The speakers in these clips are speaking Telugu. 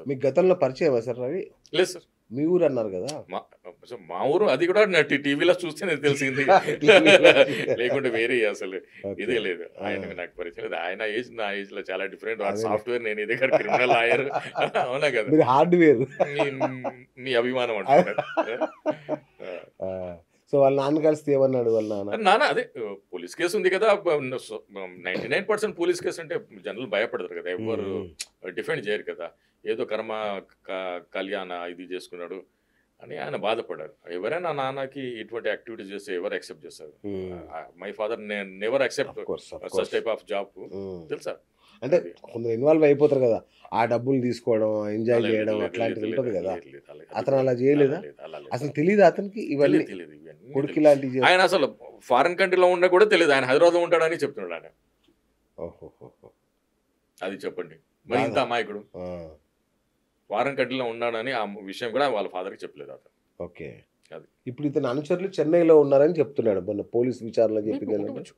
మీకు గతంలో పరిచయమా సార్ రవి? లేదు సార్. మీ ఊరు అన్నారు కదా! మా మా ఊరు అది కూడా టీవీలో చూస్తేనే తెలిసింది. టీవీలో లేకుంటే వేరే అసలు ఓకే. ఇదే లేదు. ఆ! ఆయన నాకు పరిచయం లేదు. ఆయన ఏజ్ నా ఏజ్‌లో చాలా డిఫరెంట్. వాడు అదేలే. సాఫ్ట్‌వేర్, నేను ఇదే ఇక్కడ క్రిమినల్ లాయర్. అవునా కదా! మీరు హార్డ్‌వేర్. మీ మీ అభిమానం అంటున్నారు. ఆ! ఆ! సో, వాళ్ళ నాన్న కలిస్తే ఏమన్నాడు వాళ్ళ నాన్న? నాన్న అదే పోలీస్ కేస్ ఉంది కదా! 99% పోలీస్ కేస్ అంటే జనాలు భయపడతారు కదా! హ్మ్. ఎవ్వరు హ్మ్. డిఫెండ్ చేయరు కదా! ఏదో కర్మ కళ్యాణ ఇది చేసుకున్నాడు అని ఆయన బాధపడ్డారు. ఎవరైనా నాన్నకి ఇటువంటి యాక్టివిటీస్ చేస్తే ఎవరు యాక్సెప్ట్ చేస్తారు? హ్మ్. My father never of accept course. Of such course. Type of job. హ్మ్. తెలుసా? అంటే అది. కొందరు ఇన్వాల్వ్ అయిపోతారు కదా! ఆ డబ్బులు తీసుకోవడం, ఎంజాయ్ లేదు, చేయడం లేదు, అట్లాంటిది లేదు, ఉంటది కదా! లేదు, లేదు, అది అతను కూడా అలా అలా చేయలేదా? లేదు, అలా లేదు. అసలు తెలీదా అతనికి ఇవన్నీ? తెలీదు ఇవన్నీ కొడుకు తెలీదు. ఇలాంటివి చేస్తా ఆయన అసలు ఫారెన్ కంట్రీలో ఉన్నా కూడా తెలియదు. ఆయన హైదరాబాద్‌లో ఉంటాడని చెప్తున్నాడు ఆయన. ఓహోహోహో! అది చెప్పండి. మరి బాగా ఇంత అమాయకుడు. ఆ! ఫారెన్ కంట్రీలో ఉన్నాడని ఆ విషయం కూడా వాళ్ళ ఫాదర్‌కి చెప్పలేదు అతను. ఓకే. అది. ఇప్పుడు ఇతని అనుచరులు చెన్నైలో ఉన్నారని చెప్తున్నాడు. మొన్న పోలీస్ విచారణలో చెప్పింది ఏంటంటే, ఉండవచ్చు.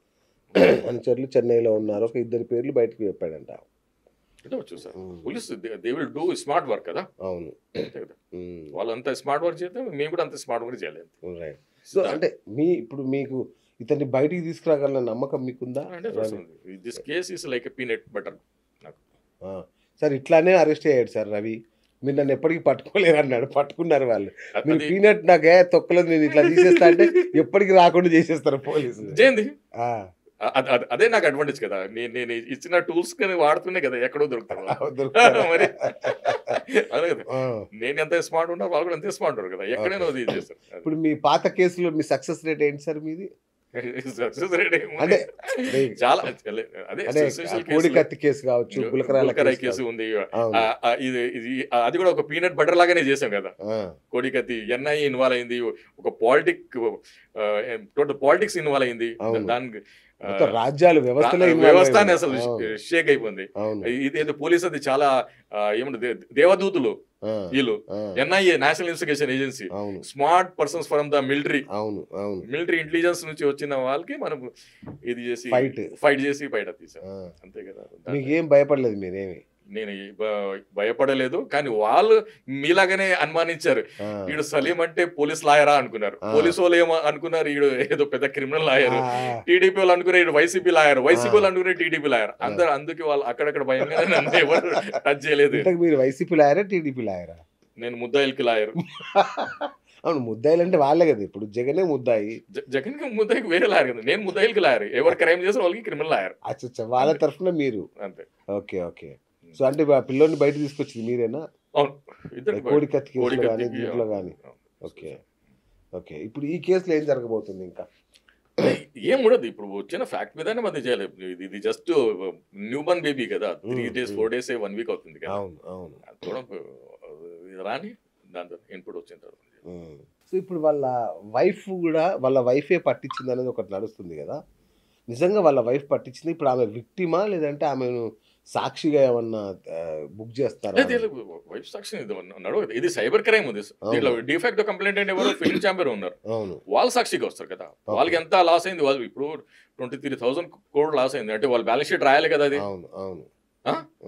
అనుచరులు చెన్నైలో ఉన్నారు. ఒక ఇద్దరి పేర్లు బయటకు చెప్పాడంట. ఉండవచ్చు సార్. హ్మ్. Police they will do smart work కదా! అవును. అంతే కదా! హ్మ్. వాళ్ళంత స్మార్ట్ వర్క్ చేస్తే మేము కూడా అంత స్మార్ట్ వర్క్ చేయాలి. రైట్. సో, అంటే ఇప్పుడు మీకు ఇతన్ని బయటికి తీసుకురాగలన నమ్మకం మీకుందా? 100% ఉంది. This case is like a peanut butter నాకు. ఆ! సార్ ఇట్లానే అరెస్ట్ అయ్యాడు సార్ రవి. మీరు నన్ను ఎప్పటికి పట్టుకోలేరన్నాడు. పట్టుకున్నారు వాళ్ళు. మీరు అది పీనట్ నాకే తొక్కలేదు నేను ఇట్లా తీసేస్తా అంటే ఎప్పటికి రాకుండా చేసేస్తారు పోలీసులు. జేంది. ఆ! అదే నాకు అడ్వాంటేజ్ కదా! నేను ఇచ్చిన టూల్స్ వాడుతూనే కదా ఎక్కడో దొరుకుతారు వాళ్ళు. దొరుకుతారా? మరి అదే కదా! ఆ! నేను ఎంత స్మార్ట్ ఉన్నా వాళ్ళు కూడా అంతే స్మార్ట్ ఉంటారు కదా! ఎక్కడైనా ఓకే. అది చేస్తారు. ఇప్పుడు మీ పాత కేసులో మీ సక్సెస్ రేట్ ఏంటి సార్ మీది? సక్సెస్ రేట్ ఏముంది? అంటే చాలా అదే అంటే సెన్సేషనల్ కోడి కేసులు. కత్తి కేసు కావచ్చు, గులకరాల గుల్కరాయ్ కేసు కేసు కావచ్చు. ఉంది. అవును. ఇది ఇది అది కూడా ఒక పీనట్ బటర్ లాగానే చేసాం కదా! ఆ! కోడికత్తి ఎన్ఐఏ ఇన్వాల్వ్ అయింది. ఒక టోటల్ పాలిటిక్స్ ఇన్వాల్వ్ అయింది. అవును. దానికి మొత్తం రాజ్యాలు వ్యవస్థలే ఇన్వాల్వ్ వ్యవస్థ అయింది. అసలు అవును. షేక్ అయిపోయింది. అవును. ఇదేదో పోలీస్ అది చాలా ఏమంటారు దేవదూతులు ఆ! వీళ్ళు. ఆ! NIA national investigation agency. అవును. Smart persons from the military. అవును. అవును. మిలిటరీ ఇంటెలిజెన్స్ నుంచి వచ్చిన వాళ్ళకి మనం ఇది చేసి ఫైట్. ఫైట్ చేసి బయట తీసాం. ఆ! అంతే కదా! మీకేం భయపడలేదు మీరేమి. నేను భయపడలేదు. కానీ వాళ్ళు మీలాగానే అనుమానించారు. ఆ! ఈడు సలీం అంటే పోలీస్ లాయరా అనుకున్నారు. ఆ! పోలీసు వాళ్ళు ఏమో అనుకున్నారు ఈడు ఏదో పెద్ద క్రిమినల్ ఆ! లాయర్. ఆ! టీడీపీ వాళ్ళు అనుకున్నారు ఈడు వైసీపీ లాయర్. వైసీపీ ఆ! వాళ్ళు అనుకున్నారు టీడీపీ లాయర్. ఆ! అందరూ అందుకే వాళ్ళు అక్కడక్కడ భయంగానే నన్ను ఎవరు టచ్ చేయలేదు. ఇంతకు మీరు వైసీపీ లాయరా? టీడీపీ లాయరా? నేను ముద్దాయిలకి లాయర్. అవును. ముద్దాయిలంటే వాళ్ళే గదా! ఇప్పుడు జగనే ముద్దాయి. జగన్‌కి ముద్దాయికి వేరే లాయర్ కదా! నేను ముద్దాయిలకి లాయర్. ఎవరు క్రైమ్ చేసారో వాళ్ళకి క్రిమినల్ లాయర్. అచ్చచ్చ! వాళ్ళ అంతే. తరఫున మీరు. అంతే. ఓకే. ఓకే. సో, అంటే ఆ పిల్లోడిని బయటకి తీసుకొచ్చింది మీరేనా? అవును. ఇద్దరికి కోడి కత్తి కేసులో గాని, కోడికత్తికి దీంట్లో గాని. ఓకే. ఓకే. ఇప్పుడు ఈ కేసులో ఏం జరగబోతుంది ఇంకా? ఏముండదు. ఇప్పుడు వచ్చిన ఫ్యాక్ట్ మీదనే మనం చేయాలి. ఇది జస్ట్ న్యూ బోర్న్ బేబీ కదా! 3 డేస్, 4 డేస్, 1 వీక్ అవుతుంది కదా! అవును. అవును. ఇది రాని దాంతో ఇన్పుట్ వచ్చిన తర్వాత. హ్మ్. సో, ఇప్పుడు వాళ్ళ వైఫే పట్టించిందనేది ఒకటి నడుస్తుంది గదా! నిజంగా వాళ్ళ వైఫ్ పట్టించింది. ఇప్పుడు ఆమె విక్టిమా? లేదంటే ఆమెను సాక్షిగా ఏమన్నా బుక్ చేస్తారా? లేదు వైఫ్ సాక్షి నడవదు. ఇది సైబర్ క్రైమ్ ఉంది. దీంట్లో అవును. డిఫాక్టో కంప్లైంట్ అంటే ఎవరు ఫిలిం ఛాంబర్ ఉన్నారు. అవును. వాళ్ళు సాక్షిగా వస్తారు కదా! ఓకే. వాళ్ళకి ఎంత లాస్ అయింది. వాళ్ళు ఇప్పుడు 23,000 crore లాస్ అయింది. అంటే వాళ్ళు బ్యాలెన్స్ షీట్ రాయాలి కదా అది. అవును. అవును.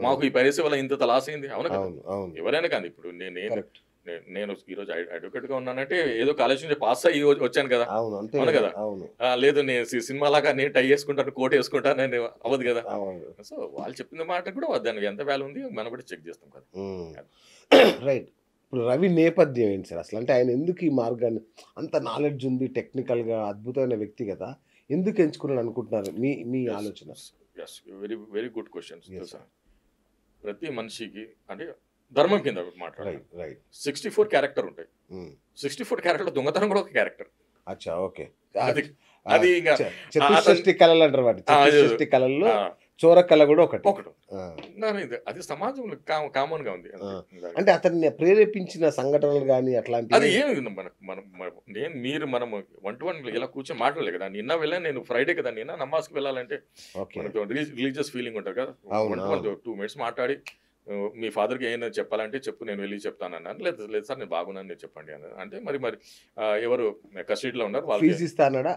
మాకు ఈ పైరసీ వల్ల ఇంత లాస్ అయింది. అవును కదా! అవును. అవును. ఎవరైనా కానీ ఇప్పుడు కరెక్ట్. నేను ఈరోజు అడ్వకేట్‌గా ఉన్నానంటే ఏదో కాలేజ్ నుంచి పాస్ అయ్యి వచ్చాను కదా! అవును. అంతే అవును గదా! కదా! అవును. లేదు నేను సినిమాలాగా నేను టై యేసుకుంటాను, కోట్ యేసుకుంటానని అవ్వదు కదా! అవును. సో, వాళ్ళు చెప్పిన మాట కూడా దానికి ఎంత వాల్యూ ఉంది మనం కూడా చెక్ చేస్తాం కదా! హ్మ్. రైట్. ఇప్పుడు రవి నేపథ్యం ఏంటి సార్ అసలు? అంటే ఆయన ఎందుకు ఈ మార్గాన్ని అంత నాలెడ్జ్ ఉంది టెక్నికల్‌గా అద్భుతమైన వ్యక్తి గదా! ఎందుకు ఎంచుకున్నాడు అనుకుంటున్నారు? మీ మీ ఆలోచన. Yes. Very very good questions yes తెలుసా? సార్. ప్రతి మనిషికి అంటే ధర్మం కింద మాట్లాడాలి. రైట్. రైట్. 64 క్యారెక్టర్ ఉంటాయి. హ్మ్. 64 క్యారెక్టర్‌లో దొంగతనం కూడా ఒక క్యారెక్టర్. అచ్చా! ఓకే. అది అది ఇంక చతుషష్టి కళలు అంటారు వాటిని. చతుషష్టి కళల్లో ఆ! చోర కళ గూడా ఒకటి. ఒకటి. ఆ! అది సమాజంలో కామన్‌గా ఉంది. ఆ! అంతే. అంటే అతన్ని ప్రేరేపించిన సంఘటనలు గాని అది అట్లాంటివి? ఏమి మనకు మనము 1 to 1 ఇలా కూర్చొని మాట్లాడలేదు కదా! నిన్న వెళ్ళాను నేను ఫ్రైడే కదా! నిన్న నమాజ్‌కి వెళ్ళాలంటే ఓకే. మనకు రిలీజియస్ ఫీలింగ్ ఉంటది కదా! అవును. 1 to 1 అవును. 2 మినిట్స్ మాట్లాడి మీ ఫాదర్‌కి ఏమైనా చెప్పాలంటే చెప్పు నేను వెళ్లి చెప్తానన్నాను. లేదు లేదు సార్ నేను బాగున్నాను మీరు చెప్పండి అన్నారు. అంటే మరి ఎవరు కస్టడీలో ఉన్నారు వాళ్ళకి ఫీజ్ ఇస్తా అన్నాడా?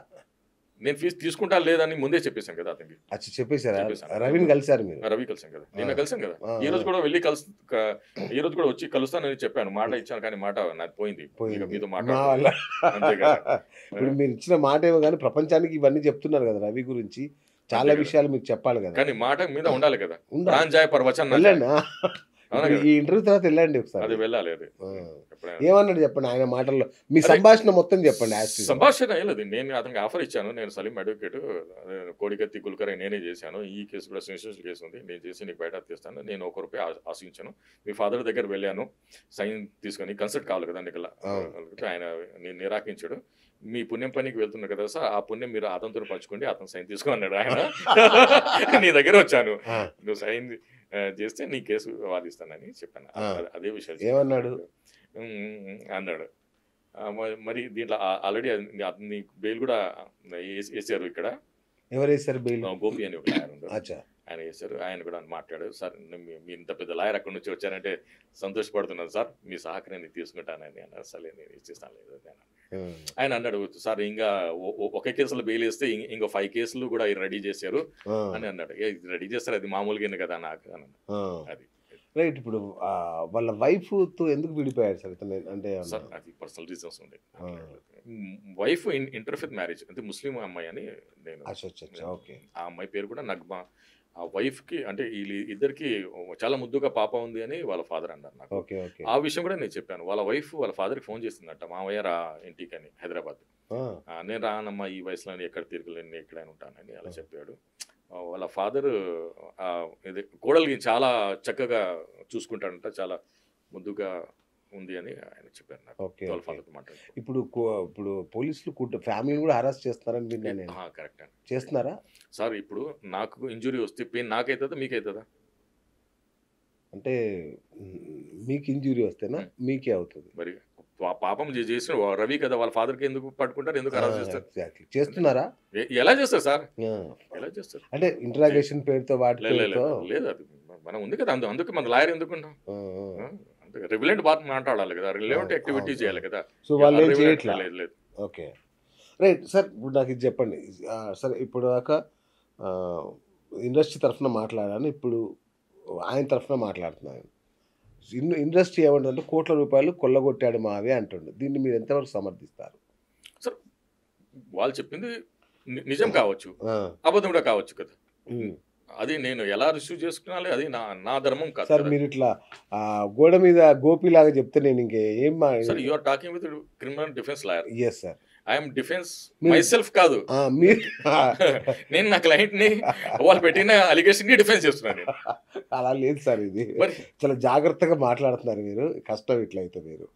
నేను ఫీజు తీసుకుంటా లేదని ముందే చెప్పేశాను కదా అతనికి. అచ్చి చెప్పేశారా? చెప్పేశాను. రవిని కలిసారు మీరు? రవి కలిసాం కదా, నిన్న కలిసాం కదా. ఆ, ఈ రోజు కూడా వెళ్ళి ఈ రోజు కూడా వచ్చి కలుస్తానని చెప్పాను, మాట ఇచ్చాను, కానీ మాట నాకు పోయింది. పోయింది. మీతో మా మాట్లాడాలి వల్ల అంతే కదా. ఇప్పుడు మీరు ఇచ్చిన మాట ఏమో కానీ ప్రపంచానికి ఇవన్నీ చెప్తున్నారు కదా రవి గురించి, చాలా అంతే కదా. విషయాలు మీకు చెప్పాలి కదా. కానీ మాట మీద ఉండాలి కదా. ఉండాలి. ప్రాంజాయ పర్వచన్ వెళ్ళండి. అవునా ఇప్పుడు కదా. ఈ ఇంటర్వ్యూ తర్వాత వెళ్ళండి ఒకసారి. అది వెళ్ళాలి. అది ఆ. ఎప్పుడైనా ఏమన్నాడు చెప్పండి ఆయన మాటల్లో, మీ అదే. సంభాషణ మొత్తం చెప్పండి. As it is. సంభాషణ లేదు. నేను అతనికి ఆఫర్ ఇచ్చాను. నేను సలీం అడ్వకేట్, కోడికత్తి గుల్కర్ నేనే చేశాను. ఈ కేసు కూడా సెన్సేషనల్ కేసు ఉంది, నేను చేసి నీకు బయట తీస్తాను. నేను ₹1 ఆశించాను. మీ ఫాదర్ దగ్గర వెళ్ళాను, సైన్ తీసుకొని కన్సల్ట్ కావాలి కదా నీకు. ఆయన నేను నిరాకరించాడు. మీ పుణ్యం పనికి వెళ్తున్నారు కదా సార్, ఆ పుణ్యం మీరు అతనితో పంచుకోండి, అతను సైన్ తీసుకో అన్నాడు ఆయన. నీ దగ్గర వచ్చాను, ఆ. నువ్వు సైన్ చేస్తే నీ కేసు వాదిస్తానని చెప్పాను. ఆ. అదే విషయాలు ఏమన్నాడు? అన్నాడు. మరి దీంట్లో ఆల్రెడీ నీ బెయిల్ కూడా వేసారు ఇక్కడ. ఎవరు వేశారు బెయిల్? గోపి అని ఒక లాయర్ ఉన్నాడు, అచ్చా. ఆయన వేశారు. ఆయన కూడా మాట్లాడారు, సార్ మీ ఇంత పెద్ద లాయర్ అక్కడి నుంచి వచ్చారంటే సంతోషపడుతున్నాను సార్, మీ సహకారాన్ని తీసుకుంటానని అన్నారు. సరే నేను ఇచ్చిస్తాను లేదు అని ఆయన అన్నాడు. సార్ ఇంకా ఒక కేసులో బెయిల్ వేస్తే ఇంకో 5 కేసులు కూడా రెడీ చేశారు అని అన్నాడు. రెడీ చేస్తారు, అది మామూలుగా కదా నాకు అని. అది రైట్. ఇప్పుడు వాళ్ళ వైఫ్ తో ఎందుకు విడిపోయాడు సార్ ఇతను? అంటే సార్ అది పర్సనల్ రీజన్స్ ఉండే. వైఫ్ ఇంటర్ఫేత్ మ్యారేజ్, అంటే ముస్లిం అమ్మాయి అని నేను, ఓకే. ఆ అమ్మాయి పేరు కూడా నగ్మా. ఆ వైఫ్ కి అంటే ఇద్దరికి చాలా ముద్దుగా పాప ఉంది అని వాళ్ళ ఫాదర్ అన్నారు నాకు. Okay okay. ఆ విషయం కూడా నేను చెప్పాను. వాళ్ళ వైఫ్ వాళ్ళ ఫాదర్కి ఫోన్ చేసిందట, మావయ్య రా ఇంటికి అని, హైదరాబాద్. నేను రానమ్మా, ఈ వయసులో ఎక్కడ తిరగలేను, ఎక్కడైనా ఉంటానని అలా చెప్పాడు. వాళ్ళ ఫాదర్ ఇది కోడలికి చాలా చక్కగా చూసుకుంటాడంట, చాలా ముద్దుగా ఉంది అని ఆయన చెప్పారు నాకు. ఓకే. వాళ్ళ ఫాదర్తో మాట్లాడు. ఇప్పుడు ఇప్పుడు పోలీసులు ఫ్యామిలీని కూడా హరాస్ చేస్తున్నారని విన్నాను నేను. కరెక్ట్ అండి. చేస్తున్నారా సార్? ఇప్పుడు నాకు ఇంజురీ వస్తే పెయిన్ నాకైతుందా మీకైతుందా? అంటే మీకు ఇంజురీ వస్తేనా మీకే అవుతుంది. మరి పాపం చేసిన రవి కదా, వాళ్ళ ఫాదర్కి ఎందుకు పట్టుకుంటారు, ఎందుకు అరెస్ట్ చేస్తారు? ఎగ్జాక్ట్లీ. చేస్తున్నారా? ఎలా చేస్తారు సార్? ఎలా చేస్తారు? అంటే ఇంటరాగేషన్ పేరుతో వాటి పేరుతో లేదు, అది మనం ఉంది కదా, అందుకే మన లాయర్ ఎందుకున్నాం, అంటే రిలవెంట్ బాత్ మాట్లాడాలి కదా, రిలవెంట్ యాక్టివిటీ చేయాలి కదా. సో వాళ్ళు ఏం చేయట్లేదు. లేదు లేదు. Okay right sir. ఇప్పుడు నాకు ఇది చెప్పండి. సరే ఇప్పుడు దాకా ఇండస్ట్రీ తరఫున మాట్లాడాను, ఇప్పుడు ఆయన తరఫున మాట్లాడుతున్నాను. ఇండస్ట్రీ ఏమంటుందంటే కోట్ల రూపాయలు కొల్లగొట్టాడు మావే అంటుండు. దీన్ని మీరు ఎంతవరకు సమర్థిస్తారు? సార్ వాళ్ళు చెప్పింది నిజం కావచ్చు, అబద్ధం కూడా కావచ్చు కదా. అది నేను ఎలా రిసీవ్ చేసుకున్నాలి, అది నా ధర్మం కాదు సార్. మీరు ఇట్లా గోడ మీద గోపిలాగా చెప్తే నేను ఇంకేం sir. You are talking with criminal defence lawyer. Yes sir. I'm defence myself కాదు, నేను నా క్లయింట్ ని వాళ్ళు పెట్టిన అలిగేషన్ ని డిఫెన్స్ చేస్తున్నాను. అలా లేదు సార్, ఇది చాలా జాగ్రత్తగా మాట్లాడుతున్నారు మీరు. కష్టం ఇట్లయితే మీరు.